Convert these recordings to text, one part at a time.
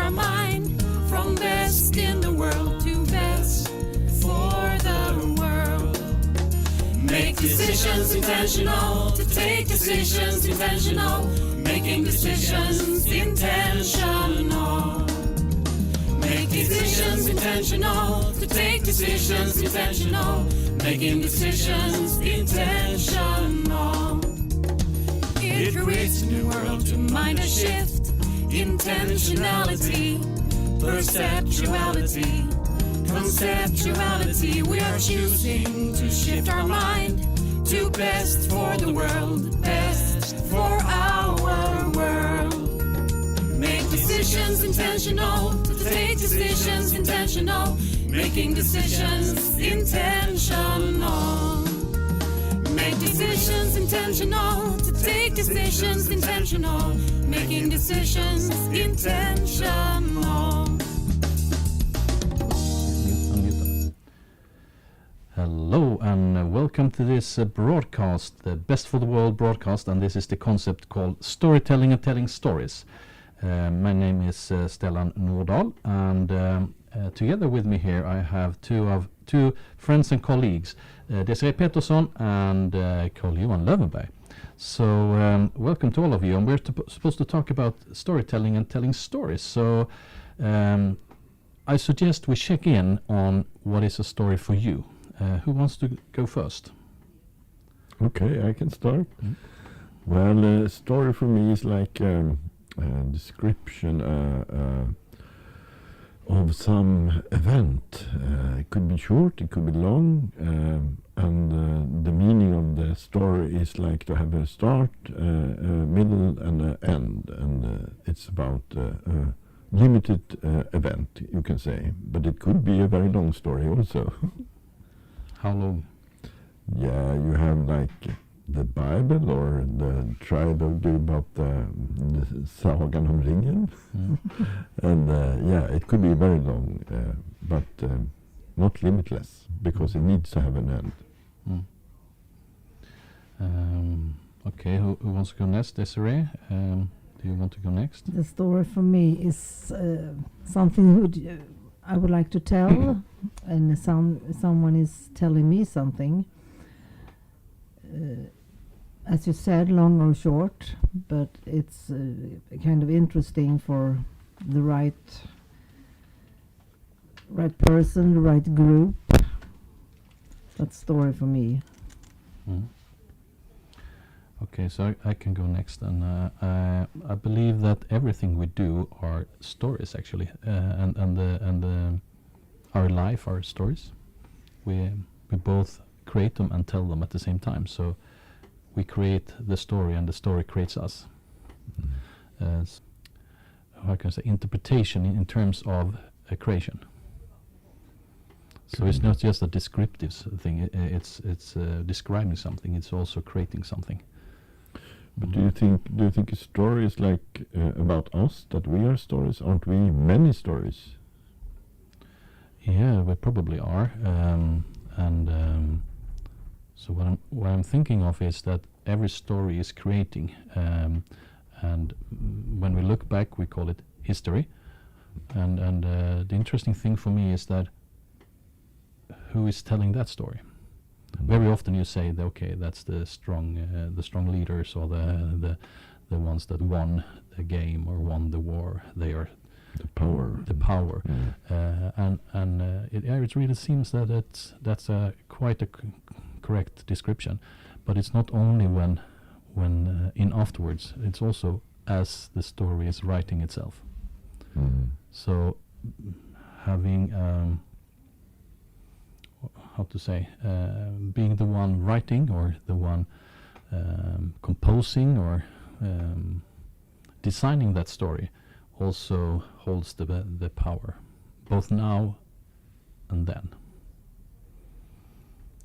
our mind from best in the world to best for the world. Make decisions intentional, to take decisions intentional, making decisions intentional. Make decisions intentional, to take decisions intentional, making decisions intentional. It creates a new world to mind a shift, intentionality, perceptuality, conceptuality. We are choosing to shift our mind to best for the world, best for our world. Make decisions intentional, to take decisions intentional, making decisions intentional. Make decisions intentional, to take decisions intentional, making decisions intentional. Hello and welcome to this broadcast, the Best for the World broadcast, and this is the concept called storytelling and telling stories. My name is Stellan Nordahl, and together with me here I have two friends and colleagues, Desiree Pettersson and Carl-Johan Löwenberg. So welcome to all of you, and we're supposed to talk about storytelling and telling stories. So I suggest we check in on what is a story for you. Who wants to go first? Okay, I can start. Well, a story for me is like a description of some event. It could be short, it could be long, and the meaning of the story is like to have a start, a middle, and an end. And it's about a limited event, you can say. But it could be a very long story also. How long? Yeah, you have like the Bible or the tribe of about the Sagan om ringen. And yeah, it could be very long, but not limitless, because it needs to have an end. Okay, who wants to go next? Desiree, do you want to go next? The story for me is something I would like to tell, and someone is telling me something. As you said, long or short, but it's kind of interesting for the right person, the right group. That's story for me. Okay, so I can go next, and I believe that everything we do are stories actually, and our life are stories. We both create them and tell them at the same time. So we create the story, and the story creates us. How can I say, interpretation in terms of a creation. So it's not just a descriptive thing. It's describing something. It's also creating something. But do you think a story is like about us, that we are stories? Aren't we many stories? Yeah, we probably are. So what I'm thinking of is that every story is creating, and when we look back, we call it history. And the interesting thing for me is that who is telling that story? Very often you say, okay, that's the strong leaders, or the ones that won the game or won the war. They are the power. It really seems that that's quite a correct description. But it's not only when in afterwards. It's also as the story is writing itself. So having how to say, being the one writing, or the one composing, or designing that story, also holds the power, both now and then.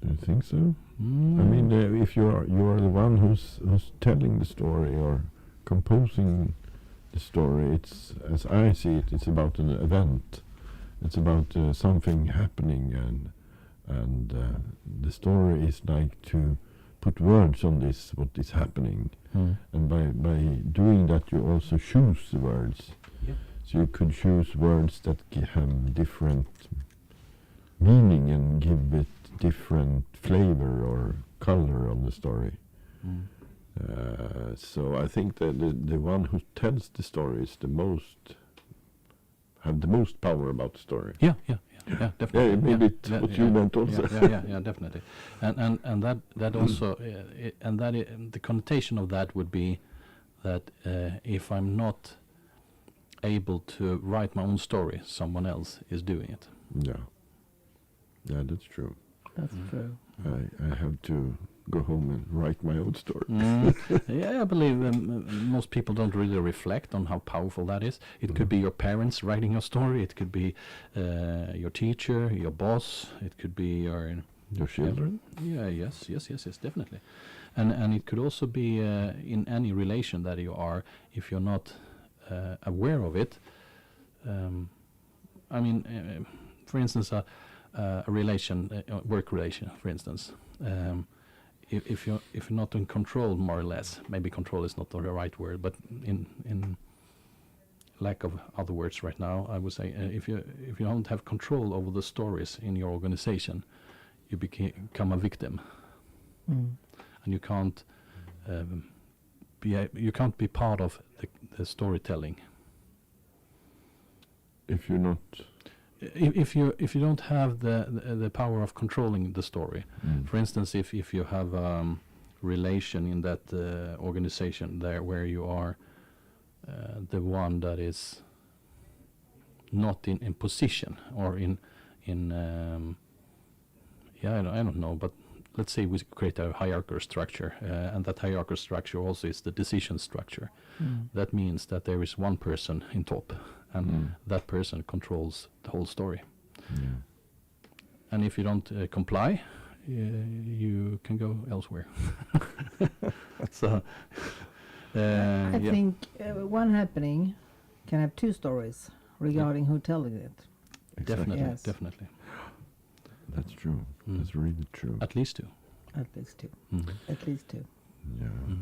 Do you think so? I mean, if you are the one who's telling the story or composing the story, it's, as I see it, it's about an event. It's about something happening, and the story is like to put words on this, what is happening. And by doing that, you also choose the words. So you could choose words that have different meaning and give it different flavor or color of the story. So I think that the one who tells the story is have the most power about the story. Yeah, definitely. Maybe it's what you meant also. Yeah, definitely. And that also the connotation of that would be that if I'm not able to write my own story, someone else is doing it. Yeah, that's true. That's true. I have to go home and write my own story. Yeah, I believe most people don't really reflect on how powerful that is. It could be your parents writing your story. It could be your teacher, your boss. It could be Your children. Yes, definitely. And it could also be in any relation that you are, if you're not aware of it. I mean, for instance, a relation, work relation, for instance. If you're not in control, more or less, maybe control is not the right word, but in lack of other words right now, I would say if you don't have control over the stories in your organization, you become a victim, and you can't be part of the storytelling. If you're not. If you don't have the power of controlling the story, for instance, if you have relation in that organization there where you are the one that is not in position or in I don't know, but let's say we create a hierarchical structure, and that hierarchical structure also is the decision structure. That means that there is one person in top, and that person controls the whole story. And if you don't comply, you can go elsewhere. So I think one happening can have two stories regarding who telling it. Definitely, Yes. definitely. That's true. That's really true. At least two. At least two. At least two. Yeah.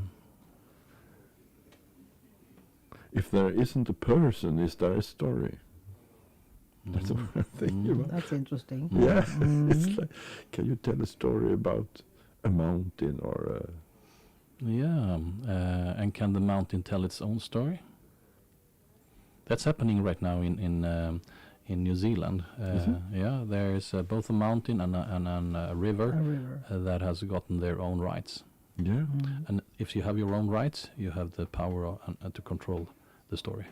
If there isn't a person, is there a story? That's what I'm thinking about. That's interesting. Yeah. It's like, can you tell a story about a mountain or a... Yeah, and can the mountain tell its own story? That's happening right now in New Zealand. Yeah, there is both a mountain and a river, that has gotten their own rights. Yeah. And if you have your own rights, you have the power to control the story.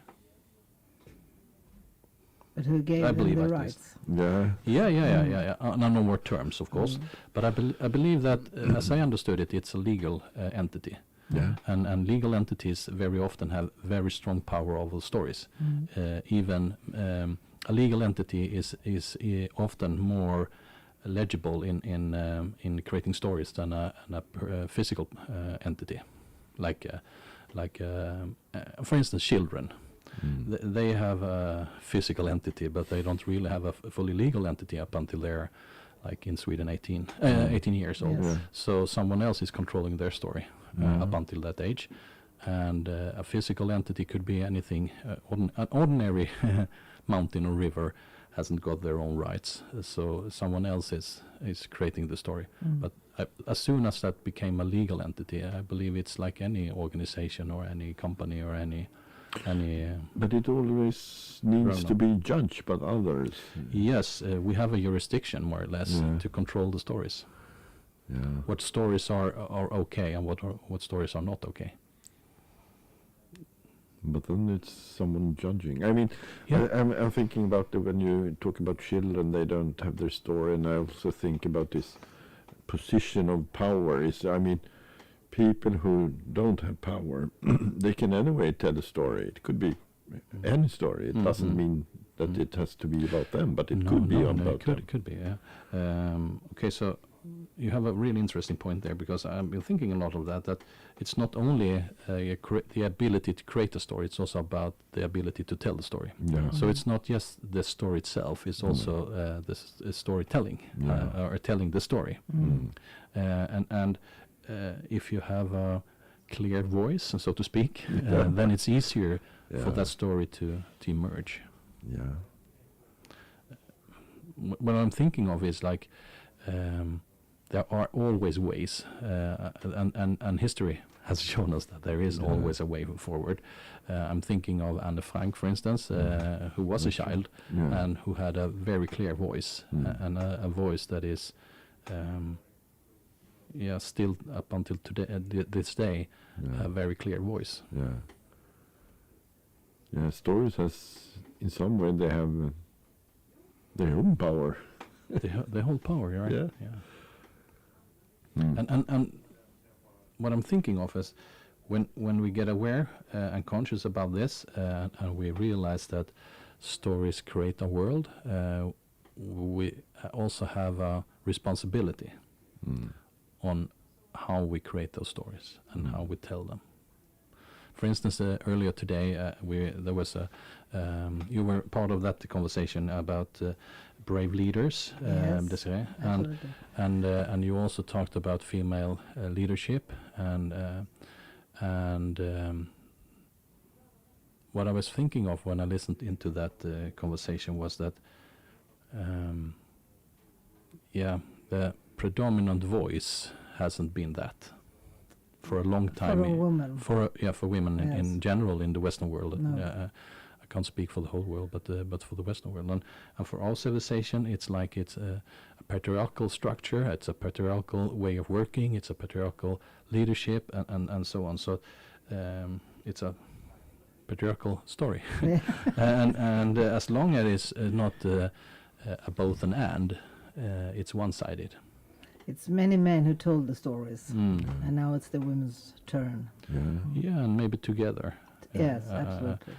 But who gave I them believe the at rights? Yeah. Yeah. On no more terms, of course. But I believe that, as I understood it, it's a legal entity. Yeah. And legal entities very often have very strong power over stories. Even a legal entity is often more legible in creating stories than a physical entity, like for instance, children. They have a physical entity, but they don't really have a fully legal entity up until they're, like in Sweden, 18 years old. Yes. So someone else is controlling their story up until that age. And a physical entity could be anything. An ordinary mountain or river hasn't got their own rights, so someone else is creating the story. But as soon as that became a legal entity, I believe it's like any organization or any company or any. But it always needs to be judged by others. Yes, we have a jurisdiction more or less to control the stories. Yeah. What stories are okay and what stories are not okay. But then it's someone judging. I mean, I'm thinking about when you talk about children, they don't have their story, and I also think about this position of power. I mean, people who don't have power, they can anyway tell a story. It could be any story. It doesn't mean that it has to be about them, but it could be about them. It could be, yeah. Okay, so you have a really interesting point there, because I've been thinking a lot of that it's not only the ability to create a story, it's also about the ability to tell the story. Yeah. So it's not just the story itself, it's also the storytelling, or telling the story. And if you have clear voice, so to speak, Yeah. then it's easier for Yeah. that story to emerge. Yeah. What I'm thinking of is like there are always ways, and history has shown us that there is Yeah. always a way forward. I'm thinking of Anne Frank, for instance, who was a That's child Yeah. and who had a very clear voice, and a voice that is, still up until today, this day, Yeah. a very clear voice. Yeah. Yeah. Stories has, in some way, they have their own power. They hold power, right? Yeah. Yeah. Mm. And what I'm thinking of is when we get aware and conscious about this, and we realize that stories create a world, we also have a responsibility Mm. on how we create those stories and how we tell them. For instance, earlier today, there was you were part of that conversation about brave leaders, Yes, Desiree, Absolutely. and you also talked about female leadership, and what I was thinking of when I listened into that conversation was that the predominant voice hasn't been that for a long time. For a woman. For women in Yes. general in the Western world. No. I can't speak for the whole world, but for the Western world, and for our civilization, it's like it's a patriarchal structure. It's a patriarchal way of working. It's a patriarchal leadership, and so on. So it's a patriarchal story, Yeah. and as long as it's not a both and, it's one-sided. It's many men who told the stories, Mm. and now it's the women's turn. Yeah. Yeah, and maybe together. Yes, absolutely.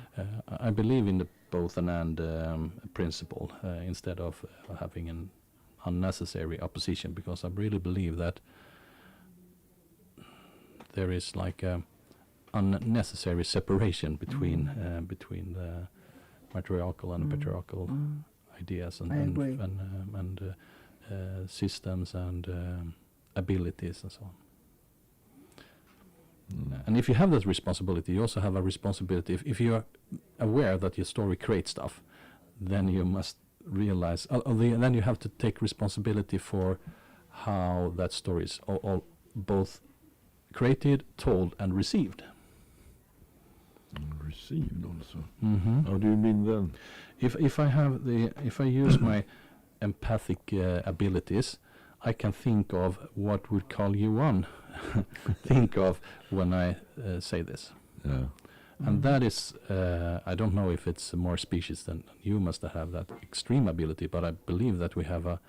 I believe in the both and principle instead of having an unnecessary opposition, because I really believe that there is like a unnecessary separation between the matriarchal and patriarchal ideas and I agree. systems and abilities and so on. Mm. And if you have that responsibility, you also have a responsibility. If you are aware that your story creates stuff, then you must realize, then you have to take responsibility for how that story is all both created, told, and received. And received also. Mm-hmm. How do you mean then? If I use my empathic abilities, I can think of what would Carl Johan think of when I say this. Yeah. And that is, I don't know if it's more species than you must have that extreme ability, but I believe that we have a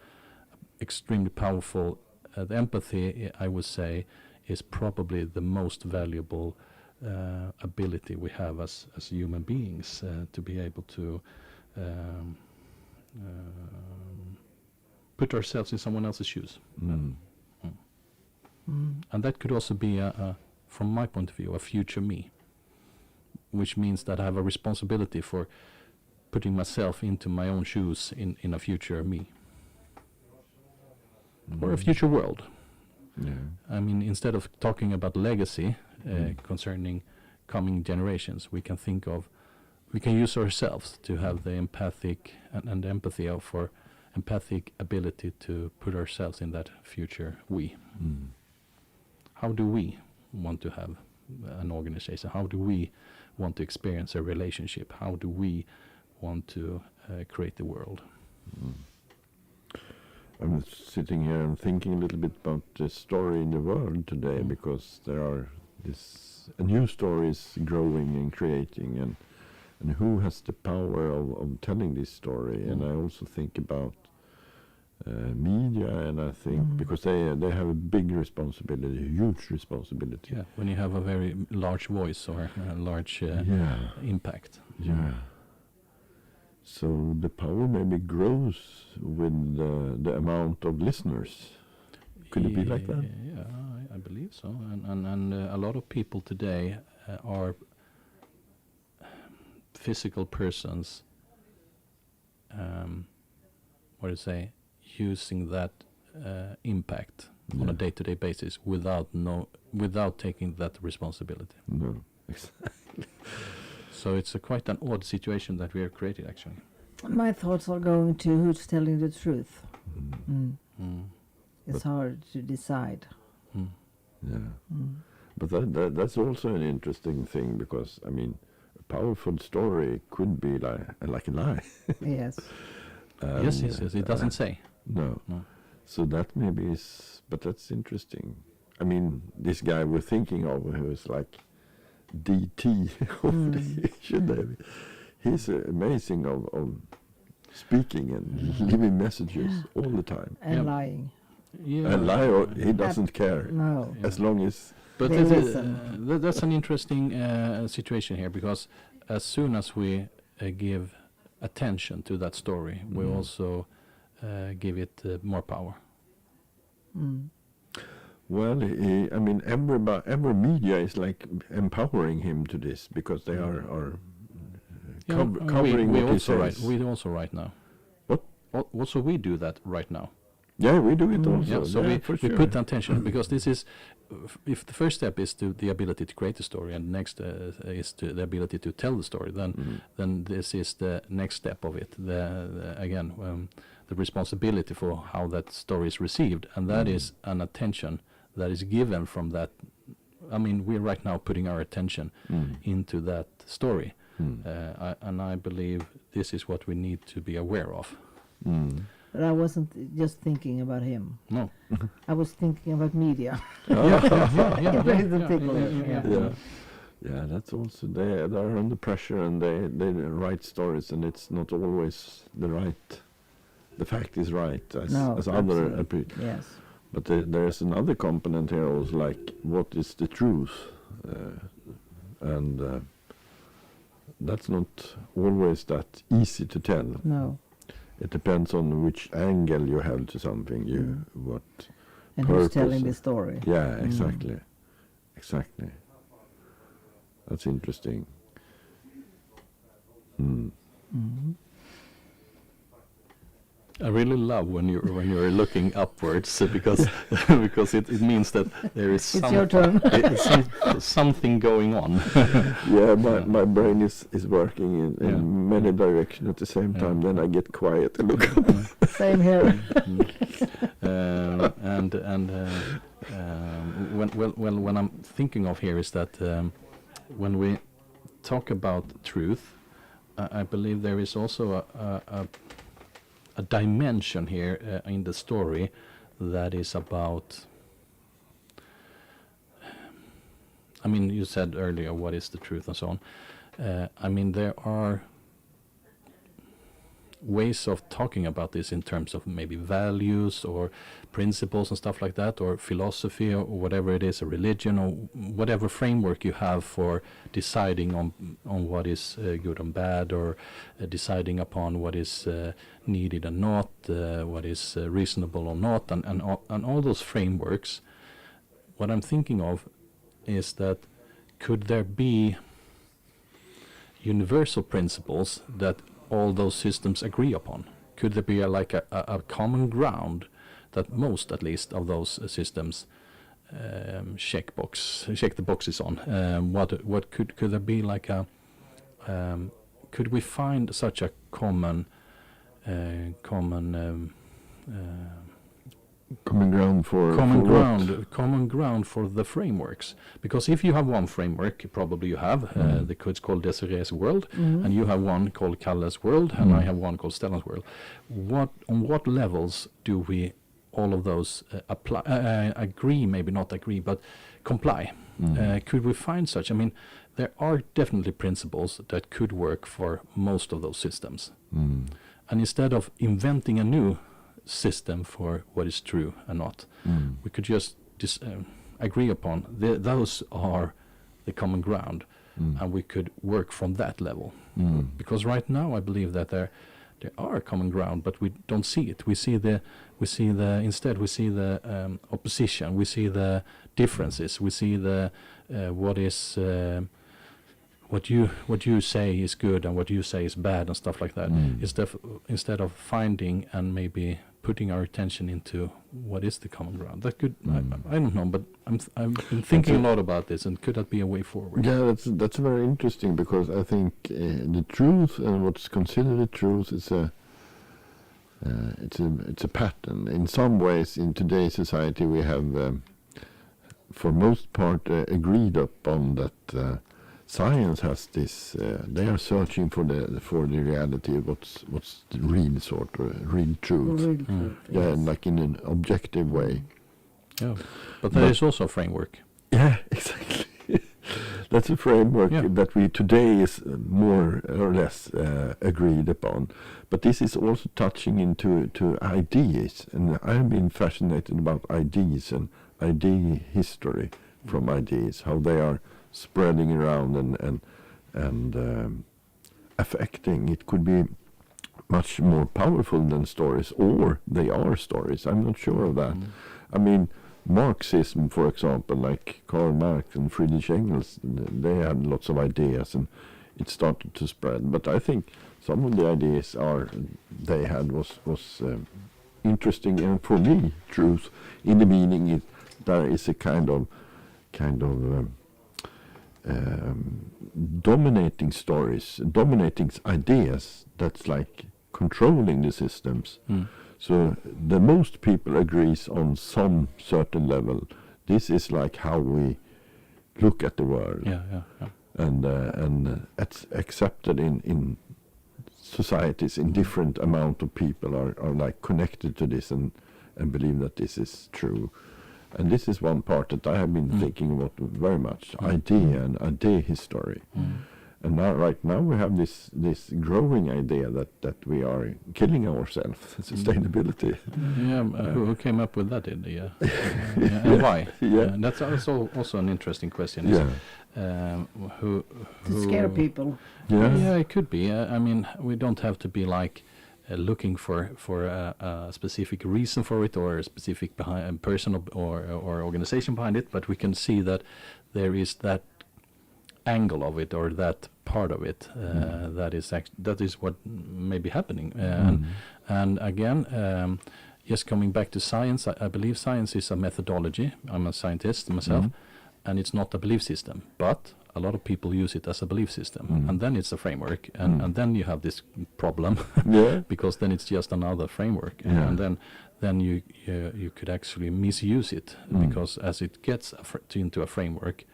extremely powerful, the empathy, I would say, is probably the most valuable ability we have as human beings, to be able to put ourselves in someone else's shoes. Mm. And that could also be, from my point of view, a future me, which means that I have a responsibility for putting myself into my own shoes in a future me, or a future world. Yeah. I mean, instead of talking about legacy concerning coming generations, we can use ourselves to have the empathic and empathy for empathic ability to put ourselves in that future we. Mm. How do we want to have an organization? How do we want to experience a relationship? How do we want to create the world? I'm sitting here and thinking a little bit about the story in the world today, because there are a new stories growing and creating, and who has the power of telling this story? And I also think about media, and I think because they have a big responsibility, a huge responsibility. Yeah, when you have a very large voice or a large Yeah. impact. Yeah. So the power maybe grows with the amount of listeners. Could it be like that? Yeah, I believe so. And a lot of people today are physical persons, what do you say, using that impact on a Yeah. day-to-day basis without taking that responsibility. No. Exactly. So it's quite an odd situation that we have created, actually. My thoughts are going to who's telling the truth. Mm. It's hard to decide. Yeah. But that's also an interesting thing, because I mean, a powerful story could be like a lie. Yes. Yes. It doesn't say. No. No. So that maybe is, but that's interesting. I mean, this guy we're thinking of, who is like DT, should they be? He's amazing of speaking and leaving messages all the time. And Yeah. lying. Yeah. And lie, or he doesn't care, No. as long as But They that- listen. that's an interesting situation here, because as soon as we give attention to that story, we also give it more power. Well, I mean, every media is like empowering him to this, because they are covering we what he also says. we also right now. What? Also we do that right now. Yeah, we do it also. Yeah, so for we sure. put attention, because this is, if the first step is to the ability to create the story, and the next is to the ability to tell the story, then this is the next step of it. The responsibility for how that story is received, and that is an attention that is given from that. I mean, we're right now putting our attention into that story, and I believe this is what we need to be aware of. But I wasn't just thinking about him. No. I was thinking about media. Yeah. Very particular, yeah. Yeah, that's also they're under pressure, and they write stories, and it's not always the fact is right as No, other absolutely. Yes. but there's another component here also, like what is the truth, and that's not always that easy to tell. No. It depends on which angle you have to something. What And who's purpose telling of- the story? Yeah, exactly. That's interesting. I really love when you're looking upwards, because because it means that there is It's your turn. something going on. Yeah, my brain is working in Yeah. many directions at the same Yeah. time. Then I get quiet and look up. Same here. When I'm thinking of here is that when we talk about truth, I believe there is also a dimension here in the story that is about. I mean, you said earlier, what is the truth and so on. I mean, there are ways of talking about this in terms of maybe values or principles and stuff like that, or philosophy, or whatever it is, a religion, or whatever framework you have for deciding on what is good and bad, or deciding upon what is needed and not, what is reasonable or not, and all those frameworks. What I'm thinking of is that could there be universal principles that all those systems agree upon? Could there be a common ground that most, at least, of those systems check the boxes on? What could there be like a? Could we find such a common Common ground for common ground for the frameworks? Because if you have one framework, probably you have the it's called Desiree's world, and you have one called Kalle's world, and I have one called Stellan's world. On what levels do we all of those apply? Agree, maybe not agree, but comply. Could we find such? I mean, there are definitely principles that could work for most of those systems, and instead of inventing a new system for what is true and not, we could just agree upon those are the common ground, and we could work from that level. Because right now I believe that there are common ground, but we don't see it. We see the opposition. We see the differences. We see the what you say is good and what you say is bad and stuff like that. Instead of finding and maybe putting our attention into what is the common ground. That could I don't know, but I've been thinking a lot about this, and could that be a way forward? Yeah, that's very interesting, because I think the truth and what's considered the truth is it's a pattern. In some ways, in today's society, we have, for most part, agreed upon that science has this. They are searching for the reality of what's the real sort of real truth. Yeah, like in an objective way. Yeah, but there is also a framework. Yeah, exactly. That's a framework that we today is more or less agreed upon. But this is also touching into ideas, and I've been fascinated about ideas and idea history from ideas, how they are spreading around and affecting. It could be much more powerful than stories, or they are stories. I'm not sure of that. I mean, Marxism, for example, like Karl Marx and Friedrich Engels, they had lots of ideas, and it started to spread. But I think some of the ideas they had was interesting, and for me, truth in the meaning there is a kind of dominating stories, dominating ideas that's like controlling the systems. So the most people agrees on some certain level. This is like how we look at the world, and it's accepted in societies. In different amount of people are like connected to this and believe that this is true. And this is one part that I have been thinking about very much: idea and idea history. And right now we have this growing idea that we are killing ourselves, sustainability. Who came up with that idea? And why? Yeah. That's also an interesting question. Who To scare people. Yeah, it could be. I mean, we don't have to be like looking for a specific reason for it, or a specific person or organization behind it, but we can see that there is that angle of it, or that part of it, that is what may be happening. And again, just coming back to science, I believe science is a methodology. I'm a scientist myself, and it's not a belief system, but a lot of people use it as a belief system, and then it's a framework, and then you have this problem, because then it's just another framework, and then you could actually misuse it, because as it gets into a framework,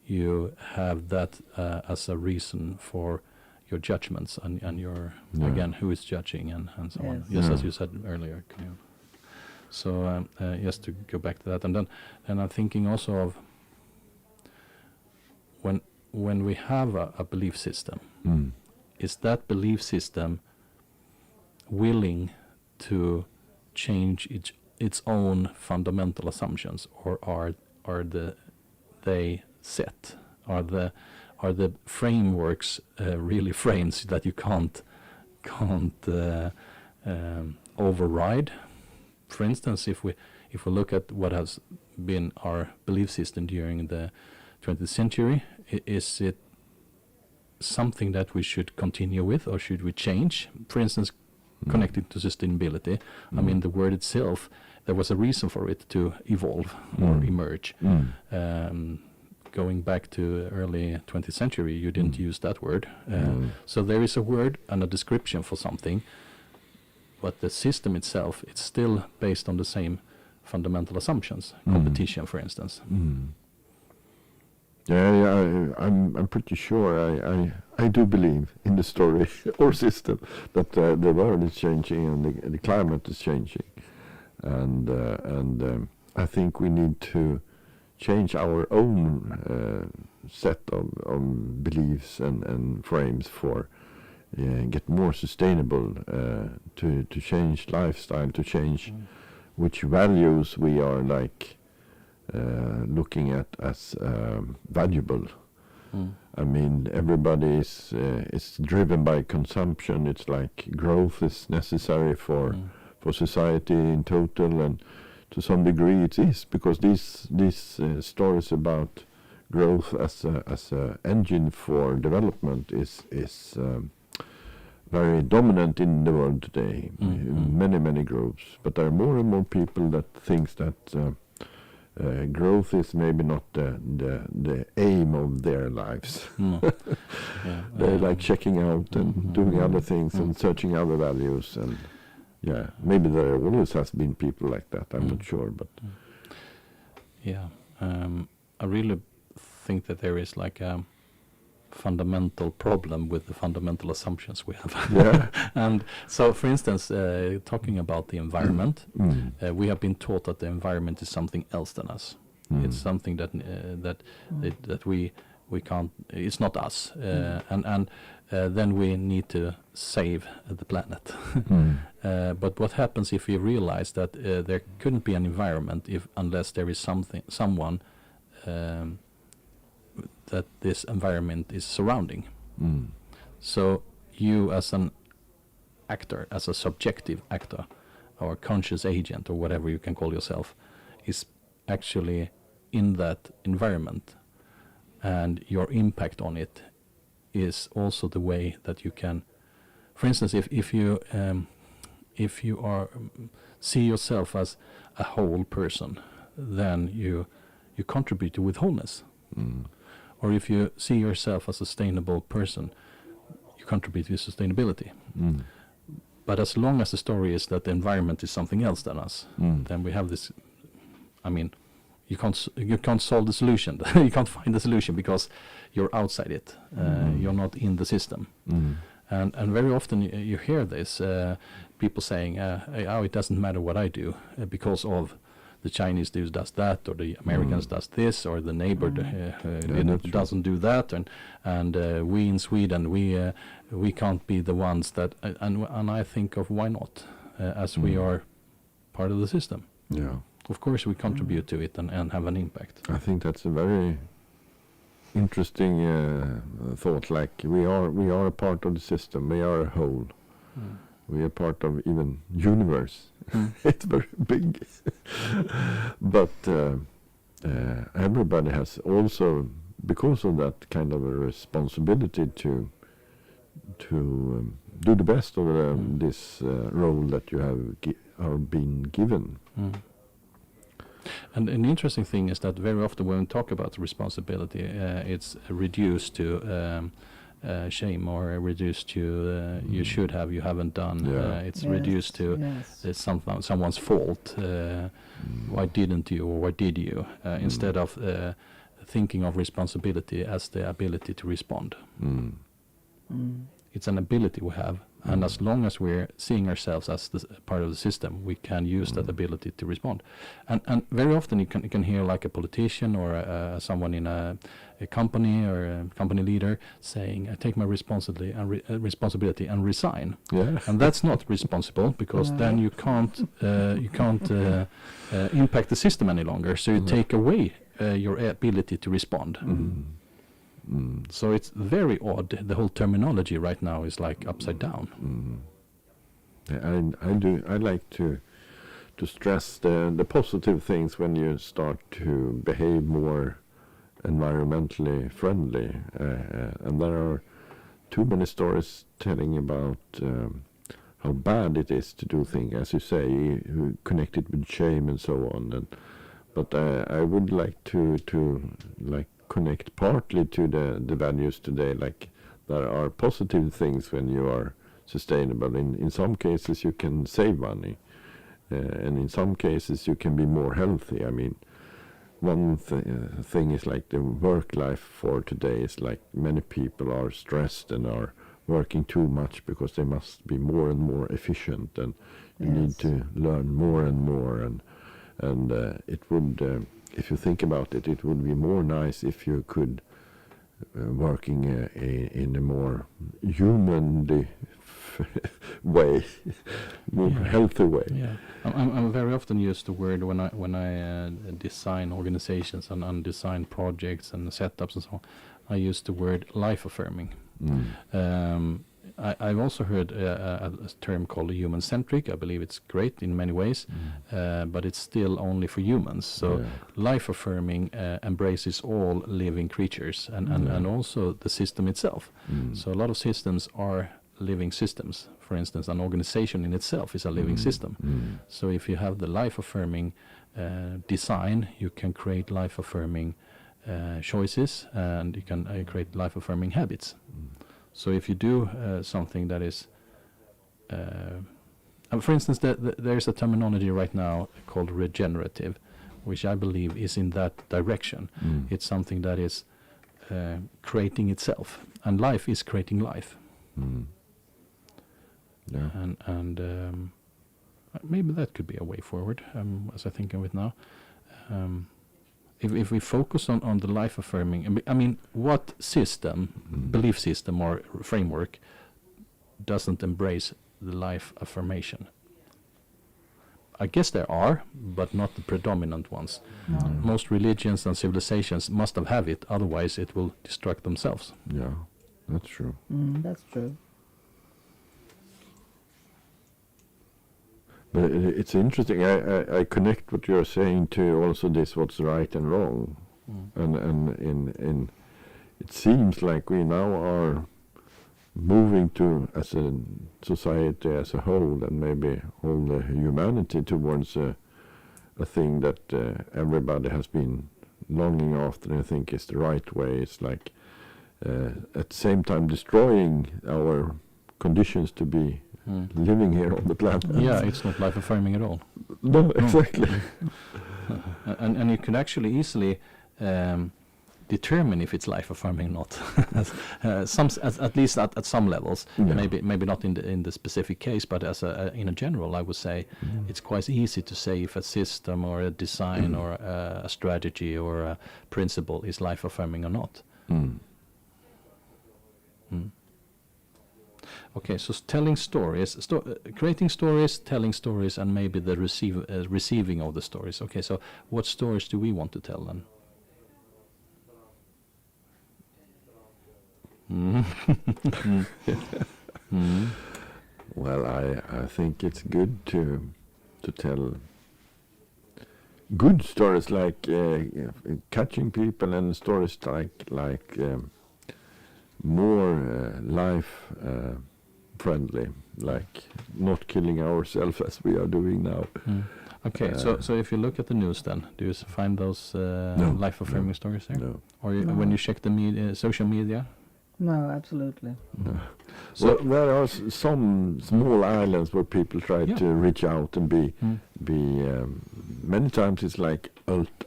you have that as a reason for your judgments and your again, who is judging and so on. Yes, as you said earlier. So just to go back to that, and then I'm thinking also of when we have a belief system, is that belief system willing to change its own fundamental assumptions, or are they set? Are the frameworks really frames that you can't override? For instance, if we look at what has been our belief system during the 20th century, is it something that we should continue with, or should we change? For instance, connected to sustainability. I mean, the word itself, there was a reason for it to evolve or emerge. Going back to early 20th century, you didn't use that word. So there is a word and a description for something, but the system itself, it's still based on the same fundamental assumptions. Competition, for instance. I'm pretty sure. I do believe in the story or system that the world is changing and the climate is changing, and I think we need to change our own set of beliefs and frames for get more sustainable, to change lifestyle, to change which values we are like looking at as valuable. I mean, everybody is driven by consumption. It's like growth is necessary for society in total, and to some degree it is, because these stories about growth as a engine for development is very dominant in the world today. Many groups, but there are more and more people that thinks that growth is maybe not the aim of their lives. They like checking out and doing other things and searching other values, and maybe there always has been people like that. I'm not sure, but I really think that there is like a fundamental problem with the fundamental assumptions we have. And so, for instance, talking about the environment, we have been taught that the environment is something else than us. It's something that we can't. It's not us, and then we need to save the planet. But what happens if we realize that there couldn't be an environment unless there is someone that this environment is surrounding? So you as an actor, as a subjective actor, or conscious agent, or whatever you can call yourself, is actually in that environment, and your impact on it is also the way that you can, for instance, if you see yourself as a whole person, then you contribute with wholeness. Or if you see yourself as a sustainable person, you contribute with sustainability. But as long as the story is that the environment is something else than us, then we have this. I mean, you can't solve the solution. You can't find the solution because you're outside it. You're not in the system. And very often you hear this, people saying, "Oh, it doesn't matter what I do because of the Chinese does that, or the Americans does this, or the neighbor doesn't do that, and we in Sweden we can't be the ones that." And I think of why not, as we are part of the system. Of course we contribute to it and have an impact. I think that's a very interesting thought. Like we are a part of the system. We are a whole. We are part of even universe. It's very big. But everybody has also, because of that kind of a responsibility to do the best of this role that you have been given. And an interesting thing is that very often when we talk about responsibility, it's reduced to shame, or reduced to you should have, you haven't done. It's reduced to it's someone's fault. Why didn't you, or why did you? Instead of thinking of responsibility as the ability to respond. It's an ability we have. And as long as we're seeing ourselves as part of the system, we can use that ability to respond. And very often you can hear like a politician or someone in a company or a company leader saying, "I take my responsibility and resign." And that's not responsible, because then you can't impact the system any longer. So you take away your ability to respond. So it's very odd. The whole terminology right now is like upside down. I like to stress the positive things when you start to behave more environmentally friendly, and there are too many stories telling about how bad it is to do things, as you say, connected with shame and so on. But I would like to like connect partly to the values today. Like there are positive things when you are sustainable. In some cases you can save money, and in some cases you can be more healthy. I mean, one thing is like the work life for today is like many people are stressed and are working too much because they must be more and more efficient, and you need to learn more and more, and it would if you think about it, it would be more nice if you could working in a more humanly way, more healthy way. I very often use the word when I design organizations and design projects and setups and so on. I use the word life affirming. I've also heard a term called human-centric. I believe it's great in many ways, but it's still only for humans. So life-affirming embraces all living creatures and also the system itself. So a lot of systems are living systems. For instance, an organization in itself is a living system. So if you have the life-affirming design, you can create life-affirming choices, and you can create life-affirming habits. So if you do something that is, for instance, there's a terminology right now called regenerative, which I believe is in that direction. It's something that is creating itself, and life is creating life. Yeah. And maybe that could be a way forward, as I think of it now. If we focus on the life affirming, I mean, what system, belief system or framework doesn't embrace the life affirmation? I guess there are, but not the predominant ones. Most religions and civilizations must have it, otherwise it will destruct themselves. Yeah, that's true. That's true. But it's interesting. I connect what you're saying to also this: what's right and wrong, and in it seems like we now are moving to, as a society as a whole, and maybe all the humanity, towards a thing that everybody has been longing after, and I think is the right way. It's like at the same time destroying our conditions to be living here on the planet. Yeah, it's not life affirming at all. No, exactly. And you can actually easily determine if it's life affirming or not. At least at some levels. Yeah. Maybe not in the specific case, but as in a general, I would say it's quite easy to say if a system or a design or a strategy or a principle is life affirming or not. Okay, so telling stories, creating stories, telling stories, and maybe the receiving of the stories. Okay, so what stories do we want to tell then? Well, I think it's good to tell good stories, like catching people, and stories like more life friendly, like not killing ourselves as we are doing now. Okay, so if you look at the news, then do you find those life affirming stories there? No. Or when you check the social media? No, absolutely. No. So Well, there are some small islands where people try to reach out and be many times it's like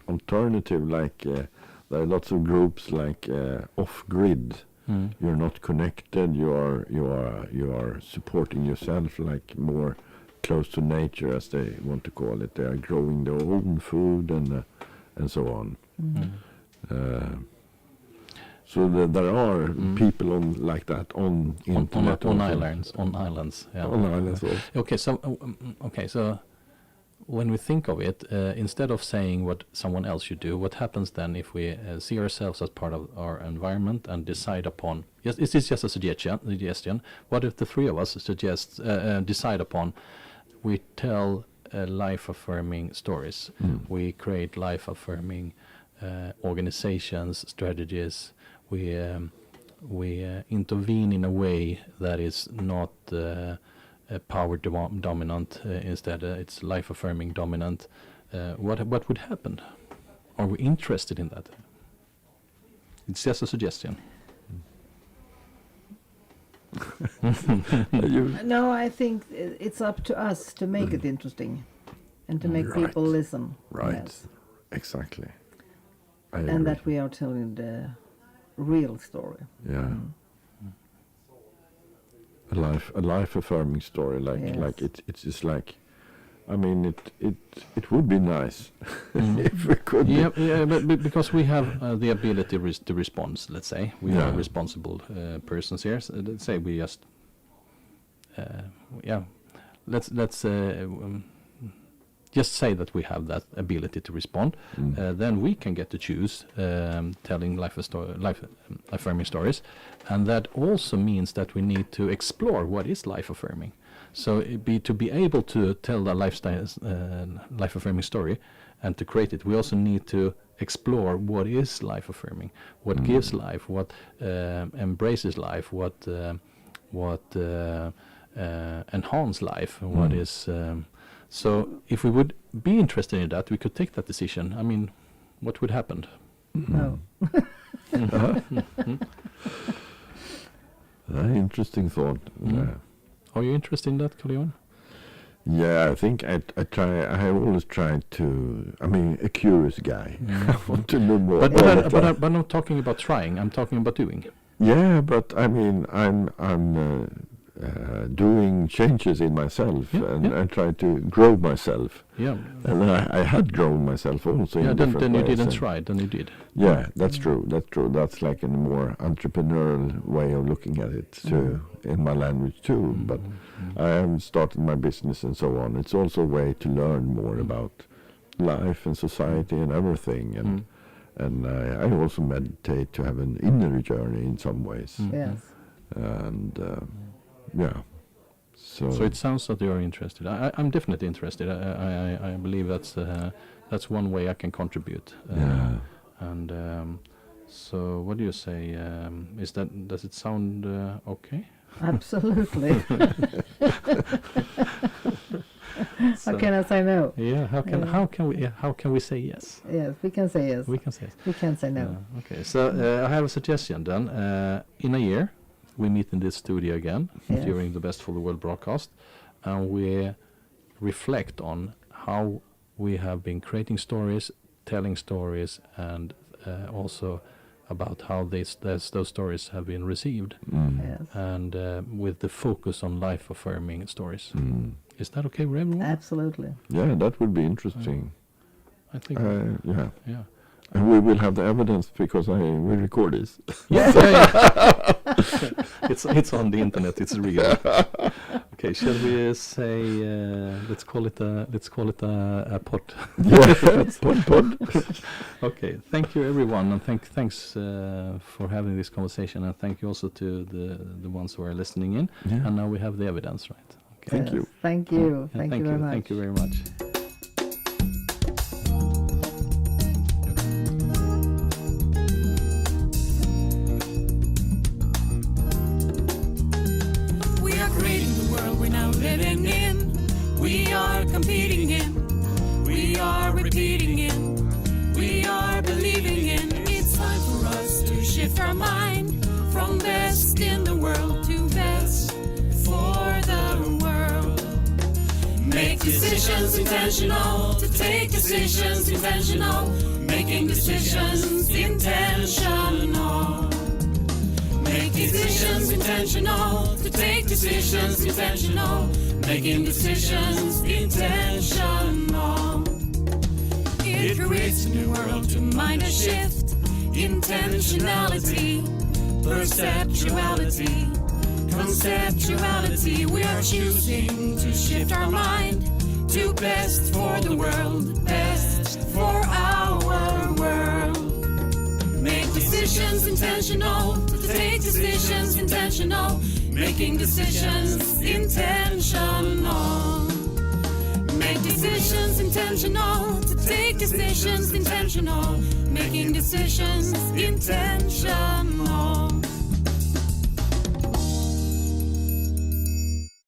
alternative, like there are lots of groups like off grid. You're not connected. You are supporting yourself, like more close to nature, as they want to call it. They are growing their own food and so on. So there are people like that on internet, on also. islands, yeah. On islands also. Okay, so when we think of it, instead of saying what someone else should do, what happens then if we see ourselves as part of our environment and decide upon? Yes, this is just a suggestion. What if the three of us decide upon? We tell life-affirming stories. We create life-affirming organizations, strategies. We intervene in a way that is not power dominant. Instead, it's life affirming dominant. What would happen? Are we interested in that? It's just a suggestion. No, I think it's up to us to make it interesting and to make people listen. Right. Yes. Exactly. I And agree. that we are telling the real story. Yeah. A life affirming story, like it's just like, I mean, it would be nice if we could. Yeah, but because we have the ability to respond. Let's say we are responsible persons here. So let's say we just, just say that we have that ability to respond, then we can get to choose telling life-affirming stories, and that also means that we need to explore what is life-affirming. So to be able to tell the life-affirming story and to create it, we also need to explore what is life-affirming, what gives life, what embraces life, what enhance life, and what is. So if we would be interested in that, we could take that decision. I mean, what would happen? No. Interesting thought. Are you interested in that, Carl-Johan? Yeah, I think I have always tried to. I mean, a curious guy. I want to know more. But I'm not talking about trying. I'm talking about doing. Yeah, but I mean, I'm doing changes in myself and try to grow myself. Yeah. And I had grown myself also. Yeah. In different Then you ways, didn't try. Then you did. Yeah, that's true. That's true. That's like a more entrepreneurial way of looking at it too, in my language too. But I have started my business and so on. It's also a way to learn more about life and society and everything. And I also meditate to have an inner journey in some ways. Yes. And yeah. So it sounds that you're interested. I'm definitely interested. I believe that's one way I can contribute. Yeah. And so, what do you say? Does it sound okay? Absolutely. How can I say no? Yeah. How can we say yes? Yes, we can say yes. We can say yes. We can say no. Okay. So I have a suggestion then. In a year, we meet in this studio again during the Best for the World broadcast, and we reflect on how we have been creating stories, telling stories, and also about how those stories have been received, Yes. and with the focus on life-affirming stories. Is that okay with everyone? Absolutely. Yeah, that would be interesting. I think. Yeah. Yeah. And we will have the evidence because we record this. Yeah. It's on the internet. It's real. Okay, shall we say let's call it a pod? Yeah, pod. Okay, thank you everyone, and thanks for having this conversation, and thank you also to the ones who are listening in. Yeah. And now we have the evidence, right? Okay. Thank you. Thank you. Yeah, Thank you very much. Thank you very much. We are creating the world we're now living in. We are competing in. We are repeating in. We are believing in. It's time for us to shift our mind from best in the world to best for the world. Make decisions intentional, to take decisions intentional, making decisions intentional. Make decisions intentional, to take decisions intentional, making decisions intentional. It creates a new world to mind a shift, intentionality, perceptuality, conceptuality. We are choosing to shift our mind to best for the world, best for our world. Make decisions intentional, to take decisions intentional, making decisions intentional. Make decisions intentional, to take decisions intentional, making decisions intentional.